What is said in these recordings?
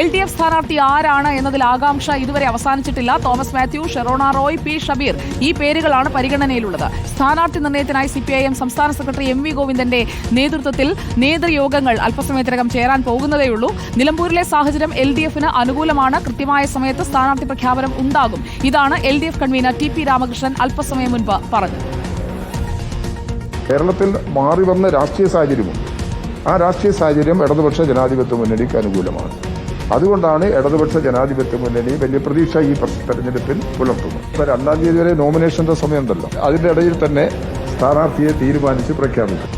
LDF സ്ഥാനാർത്ഥി ആരാണ് എന്നതിൽ ആകാംക്ഷ ഇതുവരെ അവസാനിച്ചിട്ടില്ല. തോമസ് മാത്യു, ഷെറോണ റോയ്, പി ഷബീർ ഈ പേരുകളാണ് പരിഗണനയിലുള്ളത്. സ്ഥാനാർത്ഥി നിർണയത്തിനായി CPIM സംസ്ഥാന സെക്രട്ടറി MV ഗോവിന്ദന്റെ നേതൃത്വത്തിൽ നേതൃയോഗങ്ങൾ അല്പസമയത്തിനകം ചേരാൻ പോകുന്നതേയുള്ളൂ. നിലമ്പൂരിലെ സാഹചര്യം LDFന് അനുകൂലമാണ്. കൃത്യമായ സമയത്ത് സ്ഥാനാർത്ഥി പ്രഖ്യാപനം ഉണ്ടാകും. ഇതാണ് LDF കൺവീനർ TP രാമകൃഷ്ണൻ അല്പസമയം മുൻപ് പറഞ്ഞത്. കേരളത്തിൽ മാറി വന്ന രാഷ്ട്രീയ സാഹചര്യമുണ്ട്. ആ രാഷ്ട്രീയ സാഹചര്യം ഇടതുപക്ഷ ജനാധിപത്യ മുന്നണിക്ക് അനുകൂലമാണ്. അതുകൊണ്ടാണ് ഇടതുപക്ഷ ജനാധിപത്യ മുന്നണി വലിയ പ്രതീക്ഷ ഈ തെരഞ്ഞെടുപ്പിൽ പുലർത്തുന്നത്. ഇപ്പോൾ 2-ാം തീയതി വരെ നോമിനേഷന്റെ സമയമുണ്ടല്ലോ. അതിന്റെ ഇടയിൽ തന്നെ സ്ഥാനാർത്ഥിയെ തീരുമാനിച്ച് പ്രഖ്യാപിക്കും.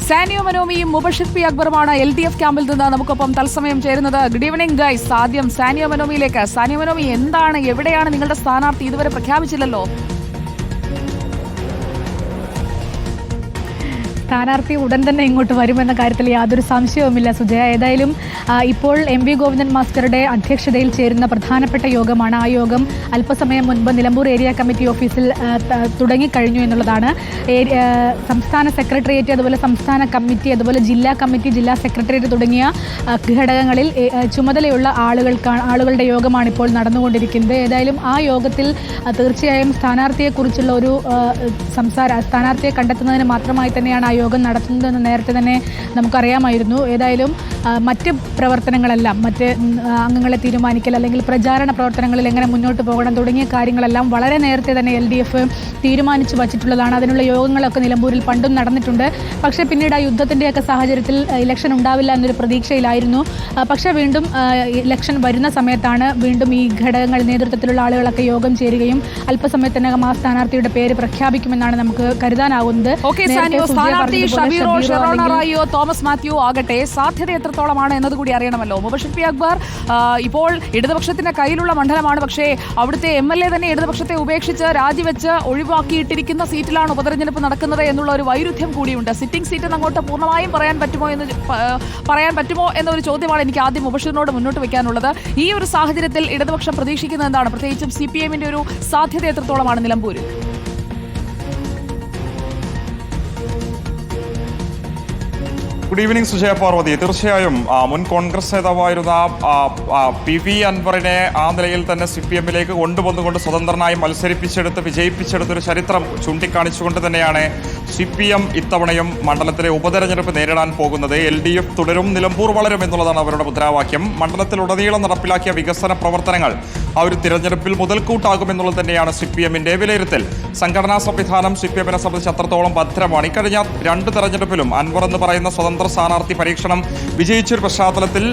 സാനിയോ മനോമിയും മുബഷിർ പി അക്ബറുമാണ് LDF ക്യാമ്പിൽ നിന്ന് നമുക്കൊപ്പം തത്സമയം ചേരുന്നത്. Good evening guys. ആദ്യം സാനിയോ മനോമിയിലേക്ക്. സാനിയോ മനോമി, എന്താണ്, എവിടെയാണ് നിങ്ങളുടെ സ്ഥാനാർത്ഥി? ഇതുവരെ പ്രഖ്യാപിച്ചില്ലല്ലോ. സ്ഥാനാർത്ഥി ഉടൻ തന്നെ ഇങ്ങോട്ട് വരുമെന്ന കാര്യത്തിൽ യാതൊരു സംശയവുമില്ല സുജയ. ഏതായാലും ഇപ്പോൾ MV ഗോവിന്ദൻ മാസ്റ്ററുടെ അധ്യക്ഷതയിൽ ചേരുന്ന പ്രധാനപ്പെട്ട യോഗമാണ്. ആ യോഗം അല്പസമയം മുൻപ് നിലമ്പൂർ ഏരിയ കമ്മിറ്റി ഓഫീസിൽ തുടങ്ങിക്കഴിഞ്ഞു എന്നുള്ളതാണ്. സംസ്ഥാന സെക്രട്ടേറിയറ്റ്, അതുപോലെ സംസ്ഥാന കമ്മിറ്റി, അതുപോലെ ജില്ലാ കമ്മിറ്റി, ജില്ലാ സെക്രട്ടേറിയറ്റ് തുടങ്ങിയ ഘടകങ്ങളിൽ ചുമതലയുള്ള ആളുകളുടെ യോഗമാണ് ഇപ്പോൾ നടന്നുകൊണ്ടിരിക്കുന്നത്. ഏതായാലും ആ യോഗത്തിൽ തീർച്ചയായും സ്ഥാനാർത്ഥിയെക്കുറിച്ചുള്ള ഒരു സ്ഥാനാർത്ഥിയെ കണ്ടെത്തുന്നതിന് മാത്രമായി തന്നെയാണ് ആ യോഗം നടത്തുന്നതെന്ന് നേരത്തെ തന്നെ നമുക്കറിയാമായിരുന്നു. ഏതായാലും മറ്റ് പ്രവർത്തനങ്ങളെല്ലാം, മറ്റ് അംഗങ്ങളെ തീരുമാനിക്കൽ അല്ലെങ്കിൽ പ്രചാരണ പ്രവർത്തനങ്ങളിൽ എങ്ങനെ മുന്നോട്ട് പോകണം തുടങ്ങിയ കാര്യങ്ങളെല്ലാം വളരെ നേരത്തെ തന്നെ LDF തീരുമാനിച്ചു വച്ചിട്ടുള്ളതാണ്. അതിനുള്ള യോഗങ്ങളൊക്കെ നിലമ്പൂരിൽ പണ്ടും നടന്നിട്ടുണ്ട്. പക്ഷേ പിന്നീട് ആ യുദ്ധത്തിൻ്റെയൊക്കെ സാഹചര്യത്തിൽ ഇലക്ഷൻ ഉണ്ടാവില്ല എന്നൊരു പ്രതീക്ഷയിലായിരുന്നു. പക്ഷേ വീണ്ടും ഇലക്ഷൻ വരുന്ന സമയത്താണ് വീണ്ടും ഈ ഘടകങ്ങൾ, നേതൃത്വത്തിലുള്ള ആളുകളൊക്കെ യോഗം ചേരുകയും അല്പസമയത്തിനകം ആ സ്ഥാനാർത്ഥിയുടെ പേര് പ്രഖ്യാപിക്കുമെന്നാണ് നമുക്ക് കരുതാനാവുന്നത്. സ്ഥാനാർത്ഥി ഷബീറോ, ഷെറോണ റോയോ, തോമസ് മാത്യു ആകട്ടെ സാധ്യത എത്രത്തോളമാണ് എന്നതുകൂടി അറിയണമല്ലോ. മുബഷിർ പി അക്ബർ ഇപ്പോൾ ഇടതുപക്ഷത്തിന്റെ കയ്യിലുള്ള മണ്ഡലമാണ്. പക്ഷേ അവിടുത്തെ MLA തന്നെ ഇടതുപക്ഷത്തെ ഉപേക്ഷിച്ച് രാജിവെച്ച് ഒഴിവാക്കിയിട്ടിരിക്കുന്ന സീറ്റിലാണ് ഉപതെരഞ്ഞെടുപ്പ് നടക്കുന്നത് എന്നുള്ള ഒരു വൈരുദ്ധ്യം കൂടിയുണ്ട്. സിറ്റിംഗ് സീറ്റ് അങ്ങോട്ട് പൂർണ്ണമായും പറയാൻ പറ്റുമോ എന്നൊരു ചോദ്യമാണ് എനിക്ക് ആദ്യം മുബഷിറിനോട് മുന്നോട്ട് വെക്കാനുള്ളത്. ഈ ഒരു സാഹചര്യത്തിൽ ഇടതുപക്ഷം പ്രതീക്ഷിക്കുന്നത് എന്താണ്? പ്രത്യേകിച്ചും CPIMന്റെ ഒരു സാധ്യത എത്രത്തോളമാണ് നിലമ്പൂരിൽ? Good evening Sujaya Parvathi. തീർച്ചയായും മുൻ കോൺഗ്രസ് നേതാവായിരുന്ന PV അൻവറിനെ ആ നിലയിൽ തന്നെ CPIMലേക്ക് കൊണ്ടുവന്നുകൊണ്ട് സ്വതന്ത്രനായി മത്സരിപ്പിച്ചെടുത്ത് വിജയിപ്പിച്ചെടുത്തൊരു ചരിത്രം ചൂണ്ടിക്കാണിച്ചുകൊണ്ട് തന്നെയാണ് CPIM ഇത്തവണയും മണ്ഡലത്തിലെ ഉപതെരഞ്ഞെടുപ്പ് നേരിടാൻ പോകുന്നത്. LDF തുടരും, നിലമ്പൂർ വളരും എന്നുള്ളതാണ് അവരുടെ മുദ്രാവാക്യം. മണ്ഡലത്തിലുടനീളം നടപ്പിലാക്കിയ വികസന പ്രവർത്തനങ്ങൾ ആ ഒരു തിരഞ്ഞെടുപ്പിൽ മുതൽക്കൂട്ടാകുമെന്നുള്ളത് തന്നെയാണ് CPIMന്റെ വിലയിരുത്തൽ. സംഘടനാ സംവിധാനം CPIMനെ സംബന്ധിച്ച് അത്രത്തോളം ഭദ്രമാണ്. ഇക്കഴിഞ്ഞ 2 തെരഞ്ഞെടുപ്പിലും അൻവർ എന്ന് പറയുന്ന സ്വതന്ത്ര സ്ഥാനാർത്ഥി പരീക്ഷണം വിജയിച്ചൊരു പശ്ചാത്തലത്തിൽ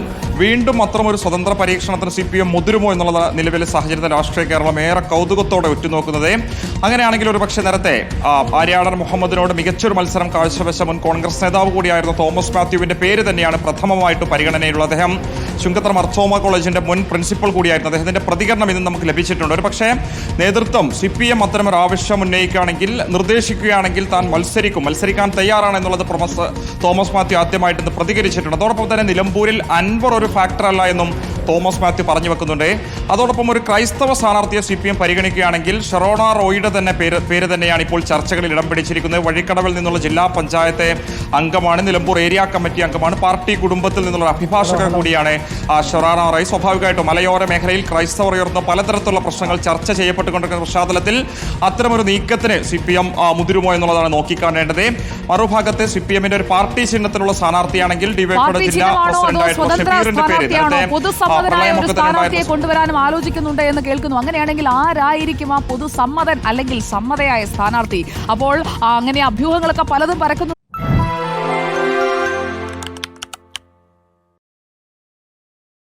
വീണ്ടും അത്തരമൊരു സ്വതന്ത്ര പരീക്ഷണത്തിന് CPIM മുതിരുമോ എന്നുള്ള നിലവിലെ സാഹചര്യത്തിൽ രാഷ്ട്രീയ കേരളം ഏറെ കൗതുകത്തോടെ ഉറ്റുനോക്കുന്നത്. അങ്ങനെയാണെങ്കിൽ ഒരു പക്ഷേ നേരത്തെ ആര്യാടൻ മുഹമ്മദിനോട് മികച്ചൊരു മത്സരം കാഴ്ചവെച്ച മുൻ കോൺഗ്രസ് നേതാവ് കൂടിയായിരുന്ന തോമസ് മാത്യുവിന്റെ പേര് തന്നെയാണ് പ്രഥമമായിട്ട് പരിഗണനയിലുള്ളത്. അദ്ദേഹം ചുങ്കത്തറ മർത്തോമ കോളേജിന്റെ മുൻ പ്രിൻസിപ്പൽ കൂടിയായിരുന്നു. അദ്ദേഹത്തിന്റെ പ്രതികരണം ഇന്ന് നമുക്ക് ലഭിച്ചിട്ടുണ്ട്. ഒരു പക്ഷേ നേതൃത്വം CPIM അത്തരമൊരു ആവശ്യം ഉന്നയിക്കുകയാണെങ്കിൽ, നിർദ്ദേശിക്കുകയാണെങ്കിൽ താൻ മത്സരിക്കാൻ തയ്യാറാണ് എന്നുള്ളത് തോമസ് മാത്യു ആദ്യമായിട്ട് പ്രതികരിച്ചിട്ടുണ്ട്. അതോടൊപ്പം തന്നെ നിലമ്പൂരിൽ അൻവർ ഒരു ഫാക്ടറല്ല എന്നും തോമസ് മാത്യു പറഞ്ഞു വെക്കുന്നുണ്ട്. അതോടൊപ്പം ഒരു ക്രൈസ്തവ സ്ഥാനാർത്ഥിയെ CPIM പരിഗണിക്കുകയാണെങ്കിൽ ഷെറോണ റോയിയുടെ തന്നെ പേര് തന്നെയാണ് ഇപ്പോൾ ചർച്ചകളിൽ ഇടം പിടിച്ചിരിക്കുന്നത്. വഴിക്കടവിൽ നിന്നുള്ള ജില്ലാ പഞ്ചായത്തെ അംഗമാണ്, നിലമ്പൂർ ഏരിയ കമ്മിറ്റി അംഗമാണ്, പാർട്ടി കുടുംബത്തിൽ നിന്നുള്ള അഭിഭാഷകൻ കൂടിയാണ് ഷെറോണ റോയ്. സ്വാഭാവികമായിട്ടും മലയോര മേഖലയിൽ ക്രൈസ്തവർ ഉയർന്ന പലതരത്തിലുള്ള പ്രശ്നങ്ങൾ ചർച്ച ചെയ്യപ്പെട്ടുകൊണ്ടിരിക്കുന്ന പശ്ചാത്തലത്തിൽ അത്തരമൊരു നീക്കത്തിന് CPIM മുതിരുമോ എന്നുള്ളതാണ് നോക്കിക്കാണേണ്ടത്. മറുഭാഗത്തെ CPIMന്റെ ഒരു പാർട്ടി ചിഹ്നത്തിലുള്ള സ്ഥാനാർത്ഥിയാണെങ്കിൽ ഡിവൈഎഫ്ഐയുടെ ജില്ലാ സ്ഥാനാർത്ഥിയെ കൊണ്ടുവരാനും ആലോചിക്കുന്നുണ്ട് എന്ന് കേൾക്കുന്നു. അങ്ങനെയാണെങ്കിൽ ആരായിരിക്കും ആ പൊതുസമ്മതൻ അല്ലെങ്കിൽ സമ്മതയായ സ്ഥാനാർത്ഥി? അപ്പോൾ അങ്ങനെ അഭ്യൂഹങ്ങളൊക്കെ പലതും പരക്കുന്നു.